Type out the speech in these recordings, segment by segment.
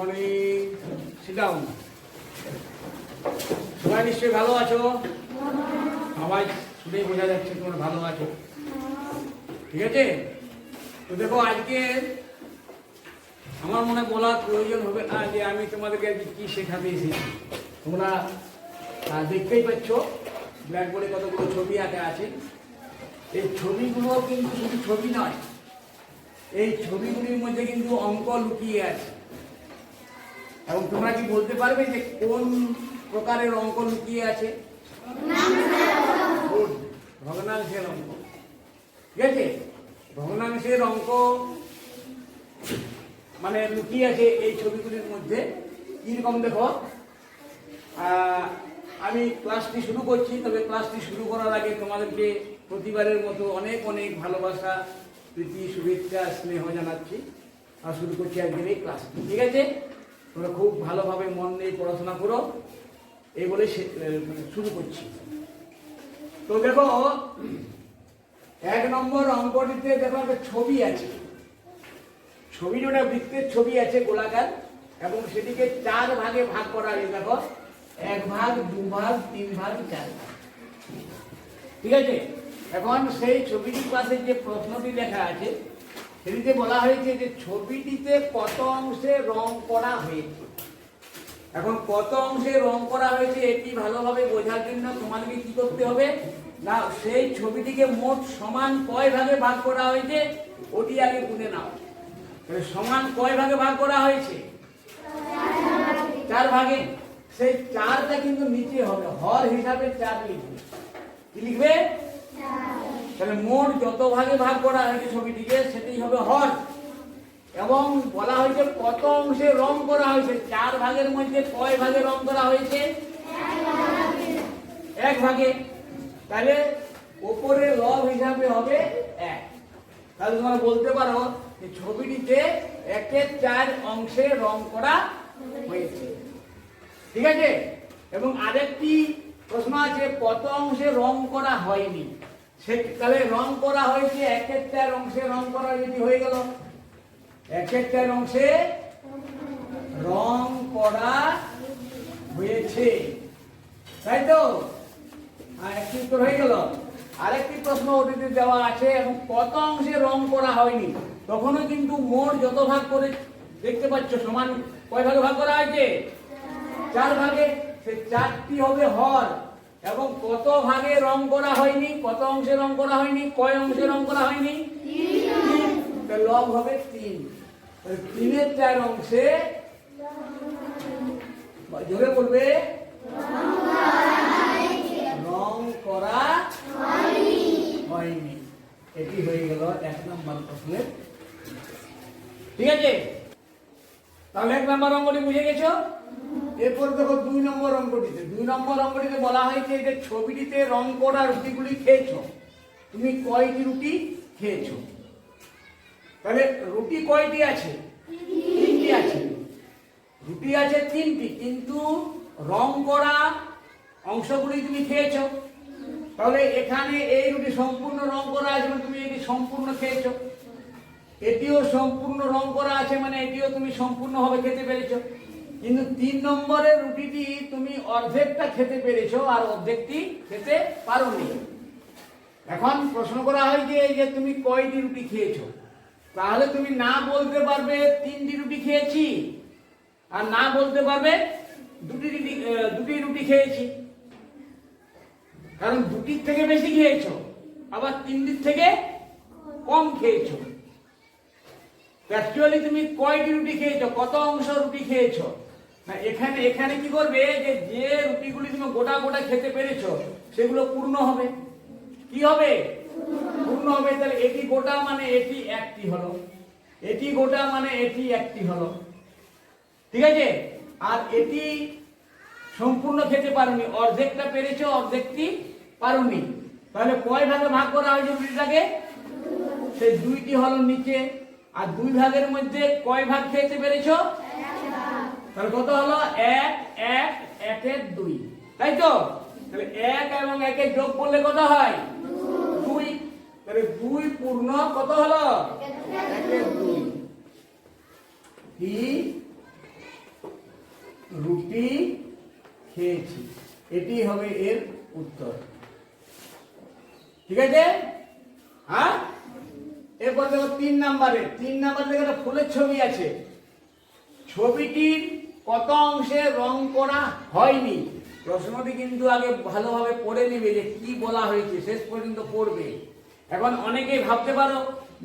Morning, sit down. সবাই নিশ্চয়ই ভালো আছো? সবাই শুনেই বোঝা যাচ্ছে তোমরা ভালো আছো, ঠিক আছে? তো দেখো, আজকে আমার মনে বলার প্রয়োজন হবে না যে আমি তোমাদেরকে আজকে কী শেখাতে এসেছি। তোমরা দেখতেই পাচ্ছ ব্ল্যাকবোর্ডে কতগুলো ছবি আঁকা আছে। এই ছবিগুলো কিন্তু শুধু ছবি নয়, এই ছবিগুলির মধ্যে কিন্তু অঙ্ক লুকিয়ে আছে। এবং তোমরা কি বলতে পারবে যে কোন প্রকারের অঙ্ক লুকিয়ে আছে? ভগ্নাংশের অঙ্ক, ঠিক আছে? ভগ্নাংশের অঙ্ক মানে লুকিয়ে আছে এই ছবিগুলির মধ্যে। কিরকম দেখো, আমি ক্লাসটি শুরু করছি, তবে ক্লাসটি শুরু করার আগে তোমাদেরকে প্রতিবারের মতো অনেক অনেক ভালোবাসা, প্রীতি, শুভেচ্ছা, স্নেহ জানাচ্ছি। আর শুরু করছি আজকের এই ক্লাসটি, ঠিক আছে? তোমরা খুব ভালোভাবে মন দিয়ে পড়াশোনা করো, এই বলে শুরু করছি। তো দেখো, 1 নম্বর অঙ্কটিতে দেখো একটা ছবি আছে। ছবি ওটা বৃত্তের ছবি আছে গোলাকার, এবং সেটিকে 4 ভাগে ভাগ করা হয়েছে। দেখো, 1 ভাগ, 2 ভাগ, 3 ভাগ, 4 ভাগ, ঠিক আছে? এখন সেই ছবিটির পাশে যে প্রশ্নটি লেখা আছে, সেটিতে বলা হয়েছে যে ছবিটিতে কত অংশে রং করা হয়েছে। এখন কত অংশে রং করা হয়েছে এটি ভালোভাবে বোঝার জন্য তোমাদেরকে কি করতে হবে না, সেই ছবিটিকে মোট সমান কয় ভাগে ভাগ করা হয়েছে ওটি আগে গুনে নাও। সমান কয় ভাগে ভাগ করা হয়েছে? 4 ভাগে। সেই 4টা কিন্তু নিচে হবে, হর হিসাবে 4 লিখবে। কি লিখবে? তাহলে মোট যত ভাগে ভাগ করা হয়েছে ছবিটিকে সেটি হবে হর। এবং বলা হয়েছে কত অংশে রং করা হয়েছে। 4 ভাগের মধ্যে কয় ভাগে রং করা হয়েছে? 1 ভাগে। তাহলে উপরে লব হিসাবে হবে 1। তাহলে তোমরা বলতে পারো যে ছবিটিতে 1/4 অংশে রং করা হয়েছে, ঠিক আছে? এবং আরেকটি প্রশ্ন আছে, কত অংশে রং করা হয়নি। তাহলে রং করা হয়েছে 1/4 অংশে রং করা যদি হয়ে গেল, 1/4 অংশে রং করা হয়েছে, তাই তো? একটি উত্তর হয়ে গেল। আরেকটি প্রশ্ন ওটিতে দেওয়া আছে, এবং কত অংশে রং করা হয়নি। তখনও কিন্তু মোট যত ভাগ করে দেখতে পাচ্ছ সমান কয় ভাগে ভাগ করা হয়েছে? 4 ভাগে। সেই 4টি হবে হর। এবং কত ভাগে রং করা হয়নি, কত অংশে রং করা হয়নি, কয় অংশে রং করা হয়নি? 3। লব হবে 3। 3/4 অংশে, জোরে বলবে, রং করা হয়নি। এটি হয়ে গেল 1 নম্বর প্রশ্নের, ঠিক আছে? তাহলে 1 নম্বর অঙ্কটি বুঝে গেছো। এরপর দেখো 2 নম্বর অঙ্কটিতে। 2 নম্বর অঙ্কটিতে বলা হয়েছে যে ছবিটিতে রং করা রুটিগুলি খেয়েছো। তুমি কয়টি রুটি খেয়েছো? তাহলে রুটি কয়টি আছে? 3টি আছে। রুটি আছে 3টি, কিন্তু রং করা অংশগুলি তুমি খেয়েছো। তাহলে এখানে এই রুটি সম্পূর্ণ রং করা আছে, মানে তুমি এটি সম্পূর্ণ খেয়েছো। এটিও সম্পূর্ণ রং করা আছে, মানে এটিও তুমি সম্পূর্ণভাবে খেতে পেরেছো। কিন্তু 3 নম্বরের রুটিটি তুমি অর্ধেকটা খেতে পেরেছো, আর অর্ধেকটি খেতে পারোনি। এখন প্রশ্ন করা হয়েছে যে তুমি কয়টি রুটি খেয়েছো। তাহলে তুমি না বলতে পারবে 3টি রুটি খেয়েছি, আর না বলতে পারবে 2টি রুটি খেয়েছি। কারণ 2টির থেকে বেশি খেয়েছো, আবার 3টির থেকে কম খেয়েছো। অ্যাকচুয়ালি তুমি কয়টি রুটি খেয়েছো, কত অংশ রুটি খেয়েছো না, এখানে কি করবে যে রুটিগুলি তুমি গোটা গোটা খেতে পেরেছো সেগুলো পূর্ণ হবে। কি হবে? পূর্ণ হবে। তাহলে এটি গোটা মানে এটি 1টি হলো, এটি গোটা মানে এটি 1টি হলো, ঠিক আছে? আর এটি সম্পূর্ণ খেতে পারোনি, অর্ধেকটা পেরেছো, অর্ধেকটি পারোনি। তাহলে কয় ভাগে ভাগ করা হয়েছে রুটিটাকে? সেই 2টি হলো নিচে। আর 2 ভাগের মধ্যে কয় ভাগ খেতে পেরেছো? 1 ভাগ। তাহলে কত হলো? 1, 1, 1 2, তাই তো? তাহলে 1 এবং 1 যোগ করলে কত হয়? 2। তাহলে 2 পূর্ণ কত হলো? 1 2। কি হয়েছি। এটি হবে এর উত্তর। ঠিক আছে? হ্যাঁ, এরপর দেখো 3 নম্বরে দেখো একটা ফুলের ছবি আছে। ছবিটির কত অংশে রং করা হয়নি? প্রশ্নটি কিন্তু আগে ভালোভাবে পড়ে নিবে যে কি বলা হয়েছে, শেষ পর্যন্ত পড়বে। এখন অনেকেই ভাবতে পারো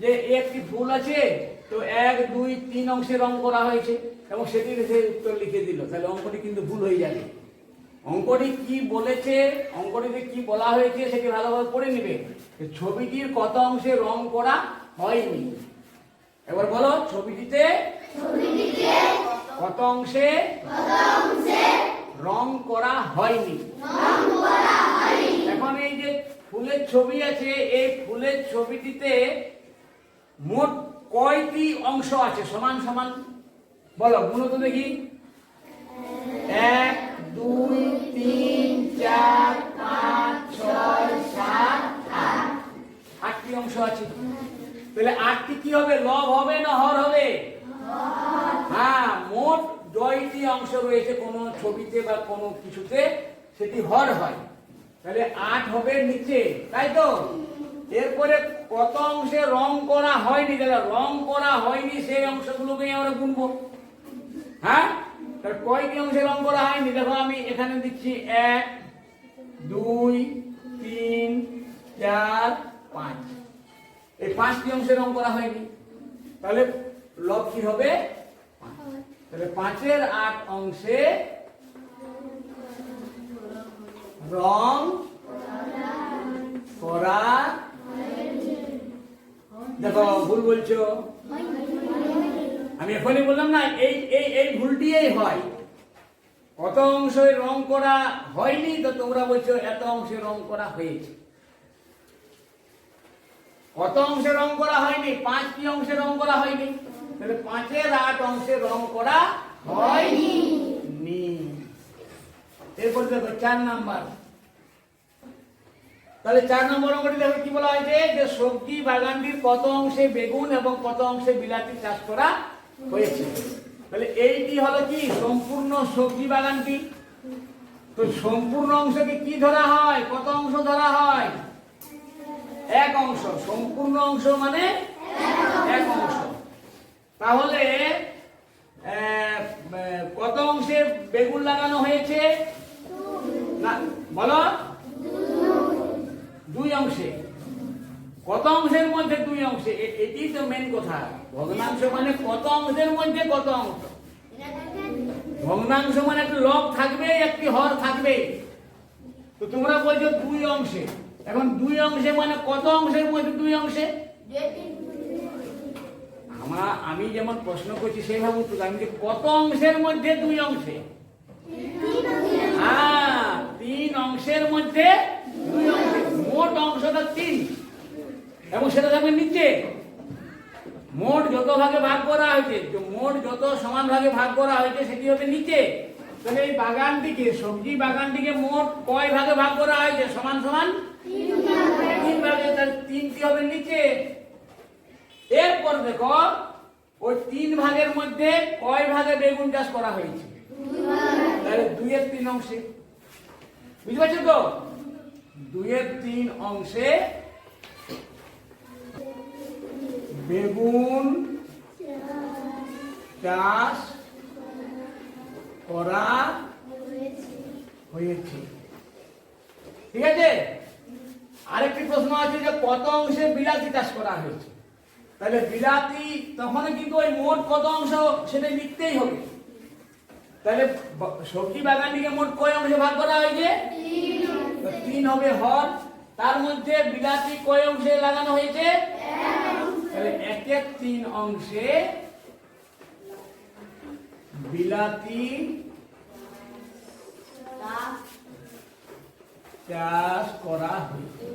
যে একটি ফুল আছে, তো 1, 2, 3 অংশে রং করা হয়েছে এবং সেটির সে উত্তর লিখে দিল, তাহলে অঙ্কটি কিন্তু ভুল হয়ে যাবে। অঙ্কটি কি বলেছে, অঙ্কটিতে কি বলা হয়েছে সেটি ভালোভাবে পড়ে নিবে। ছবিটির কত অংশে রং করা হয়নি? এবার বলো, ছবিটিতে কত অংশে রং করা হয়নি? এখন এই যে ফুলের ছবি আছে, এই ফুলের ছবিটিতে মোট কয়টি অংশ আছে? সমান সমান বলো, গুণ তো দেখি। 1, 2, 3, 4, 5, 6, 7, 8। 8টি অংশ আছে। তাহলে 8টি কি হবে? লব হবে না হর হবে? হ্যাঁ, মোট যয়টি অংশ রয়েছে কোনো ছবিতে বা কোনো কিছুতে, সেটি হর হয়। তাহলে 8 হবে নিচে, তাই তো? এরপরে কত অংশে রং করা হয়নি? তাহলে রং করা হয়নি সেই অংশগুলোকেই আমরা গুনবো। হ্যাঁ, তাহলে কয়টি অংশে রং করা হয়নি? দেখো আমি এখানে দিচ্ছি 1, 2, 3, 4, 5। এই 5টি অংশে রং করা হয়নি, তাহলে লব কি হবে? 5। তাহলে 5-এর 8 অংশে রং করা, দেখো ভুল বলছো। আমি এখনই বললাম না, এই ভুলটিই হয়। কত অংশে রং করা হয়নি, তো তোমরা বলছো এত অংশে রং করা হয়েছে। কত অংশে রং করা হয়নি? 5টি অংশে রং করা হয়নি, তাহলে 5-এর 8 অংশে রং করা হয়নি। এরপর দেখো 4 নাম্বার। তাহলে 4 নম্বর অঙ্কটি দেখো কি বলা হয়েছে, যে সবজি বাগানটির কত অংশে বেগুন এবং কত অংশে বিলাতি চাষ করা হয়েছে। তাহলে এইটি হলো কি? সম্পূর্ণ সবজি বাগানটি। তো সম্পূর্ণ অংশকে কি ধরা হয়? কত অংশ ধরা হয়? 1 অংশ। সম্পূর্ণ অংশ মানে 1 অংশ। তাহলে কত অংশে বেগুন লাগানো হয়েছে? না, বলো। 2 অংশে। কত অংশের মধ্যে 2 অংশে? এটি তো মেন কথা। ভগ্নাংশ মানে কত অংশের মধ্যে কত অংশ। ভগ্নাংশ মানে একটা লব থাকবে, একটি হর থাকবে। তো তোমরা বলছো 2 অংশে। এখন 2 অংশে মানে কত অংশের মধ্যে 2 অংশে? আমি যেমন প্রশ্ন করছি সেইভাবে উত্তর। আমি কত অংশের মধ্যে 2 অংশে? হ্যাঁ, 3 অংশের মধ্যে 2 অংশে। মোট অংশটা 3 এবং সেটা থাকবে নিচে। মোট যত ভাগে ভাগ করা হয়েছে, মোট যত সমান ভাগে ভাগ করা হয়েছে সেটি হবে নিচে। তাহলে এই বাগানটিকে, সবজি বাগানটিকে মোট কয় ভাগে ভাগ করা হয়েছে? সমান সমান 3 ভাগে। তাহলে 3টি হবে নিচে। এরপর দেখো ওই 3 ভাগের মধ্যে কয় ভাগে বেগুন চাষ করা হয়েছে? তাহলে 2-এর 3 অংশে। বুঝতে পারছো তো? 2-এর 3 অংশে বেগুন চাষ করা হয়েছে। ঠিক আছে? আরেকটি প্রশ্ন আছে যে কত অংশে বিলাতি চাষ করা হয়েছে? তাহলে বিলাতি তখন কিন্তু ওই মোট কত অংশ সেটা লিখতেই হবে। তাহলে সবজি বাগানটিকে মোট কয় অংশে ভাগ করা হয়েছে? 3 হবে হর। তার মধ্যে বিলাতি কয় অংশে লাগানো হয়েছে? তাহলে 1-এর 3 অংশে বিলাতি চাষ করা হয়েছে।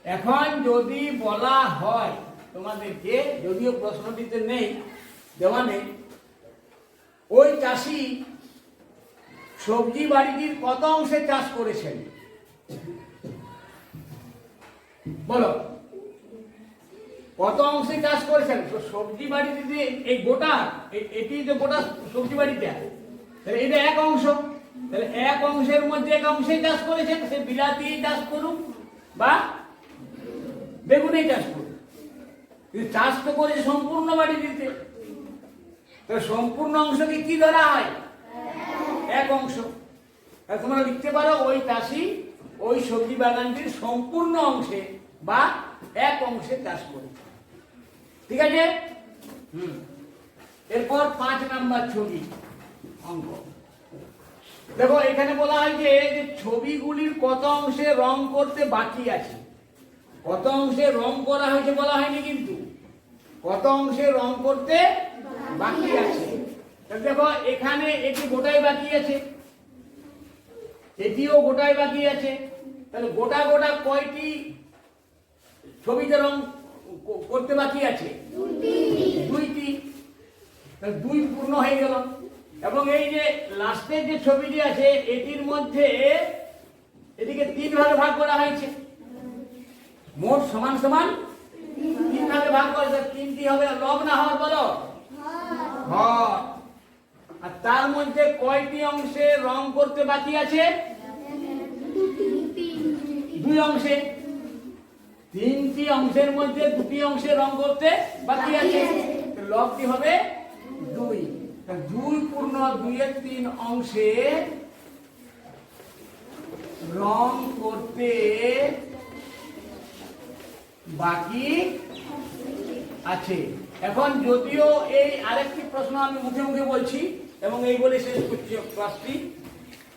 এখন যদি বলা হয় তোমাদেরকে, যদিও প্রশ্নটিতে নেই, দেওয়া নেই, ওই চাষি সবজি বাড়িটির কত অংশে চাষ করেছেন? বলো, কত অংশে চাষ করেছেন? তো সবজি বাড়িতে এই গোটা, এটি যে গোটা সবজি বাড়িটা, তাহলে এটা 1 অংশ। তাহলে এক অংশের মধ্যে এক অংশে চাষ করেছেন, সে বিলাতি চাষ করুন বা বেগুনে চাষ করুন, কিন্তু চাষ তো করেছে সম্পূর্ণ বাড়ি দিতে। তাহলে সম্পূর্ণ অংশকে কি ধরা হয়? এক অংশ। তাহলে তোমরা লিখতে পারো ওই চাষি ওই সবজি বাগানটির সম্পূর্ণ অংশে বা এক অংশে চাষ করেছে। ঠিক আছে? এরপর 5 নাম্বার ছবি অঙ্ক। দেখো এখানে বলা হয় যে ছবিগুলির কত অংশে রং করতে বাকি আছে। কত অংশে রং করা হয়েছে বলা হয়নি, কিন্তু কত অংশে রং করতে বাকি আছে। দেখো এখানে এটি গোটাই বাকি আছে, এটিও গোটাই বাকি আছে। তাহলে গোটা গোটা কয়টি ছবিতে রং করতে বাকি আছে? দুইটি। তাহলে 2 পূর্ণ হয়ে গেল। এবং এই যে লাস্টের যে ছবিটি আছে এটির মধ্যে এটিকে 3 ভাগে ভাগ করা হয়েছে। মোট সমান সমান 3 ভাগে ভাগ করে 3টি হবে লব না হর বলো? হর। আর তার মধ্যে কয়টি অংশে রং করতে বাকি আছে? 2 অংশে। 3টি অংশের মধ্যে 2টি অংশে রং করতে বাকি আছে, লবটি হবে 2। 2 পূর্ণ 2-এর 3 অংশে রং করতে বাকি আছে। এখন যদিও এই আরেকটি প্রশ্ন আমি মুখে মুখে বলছি এবং এই বলে শেষ করছি ক্লাসটি।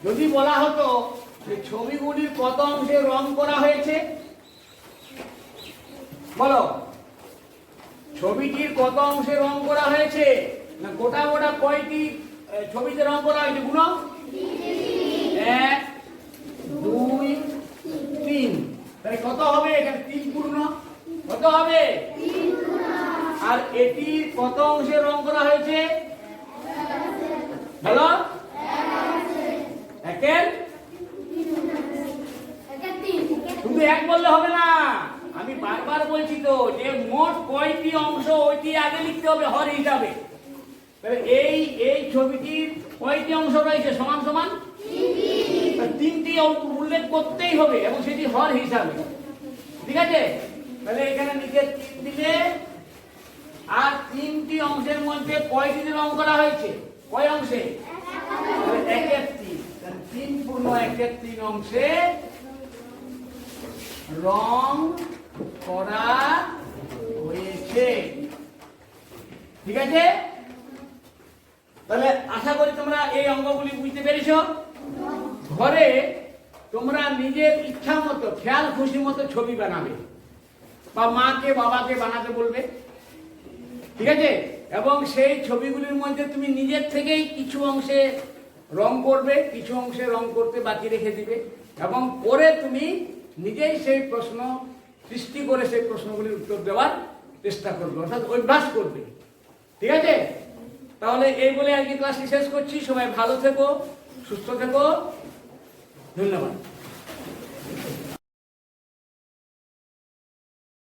যদি বলা হতো যে ছবিগুলির কত অংশে রং করা হয়েছে বলো? ছবিটির কত অংশে রং করা হয়েছে? না গোটা গোটা কয়টি ছবিতে রং করা হয়েছে? গুণ 1 2 3। তাহলে কত হবে? এখানে 3 পূর্ণ কত হবে? আর এটির কত অংশে রং করা হয়েছে বলো? 1-এর 3। শুধু 1 বললে হবে না, আমি বারবার বলছি তো যে মোট কয়টি অংশ ওইটি আগে লিখতে হবে হর হিসাবে। তাহলে এই ছবিটির কয়টি অংশ রয়েছে? সমান সমান 3টি উল্লেখ করতেই হবে এবং সেটি হর হিসাবে। ঠিক আছে? তাহলে এখানে নিচে 3 দিলে আর 3টি অংশের মধ্যে কয়টি রং করা হয়েছে? কয় অংশে? 1-এর 3। 3 পূর্ণ 1-এর 3 অংশে রং করা হয়েছে। ঠিক আছে? তাহলে আশা করি তোমরা এই অঙ্কগুলি বুঝতে পেরেছো। ঘরে তোমরা নিজের ইচ্ছা মতো খেয়াল খুশি মতো ছবি বানাবে বা মাকে বাবাকে বানাতে বলবে। ঠিক আছে? এবং সেই ছবিগুলির মধ্যে তুমি নিজের থেকেই কিছু অংশে রং করবে, কিছু অংশে রং করতে বাকি রেখে দিবে এবং পরে তুমি নিজেই সেই প্রশ্ন সৃষ্টি করে সেই প্রশ্নগুলির উত্তর দেওয়ার চেষ্টা করবে, অর্থাৎ অভ্যাস করবে। ঠিক আছে? তাহলে এই বলে আজকে ক্লাসটি শেষ করছি। সবাই ভালো থেকো, সুস্থ থেকো। ধন্যবাদ।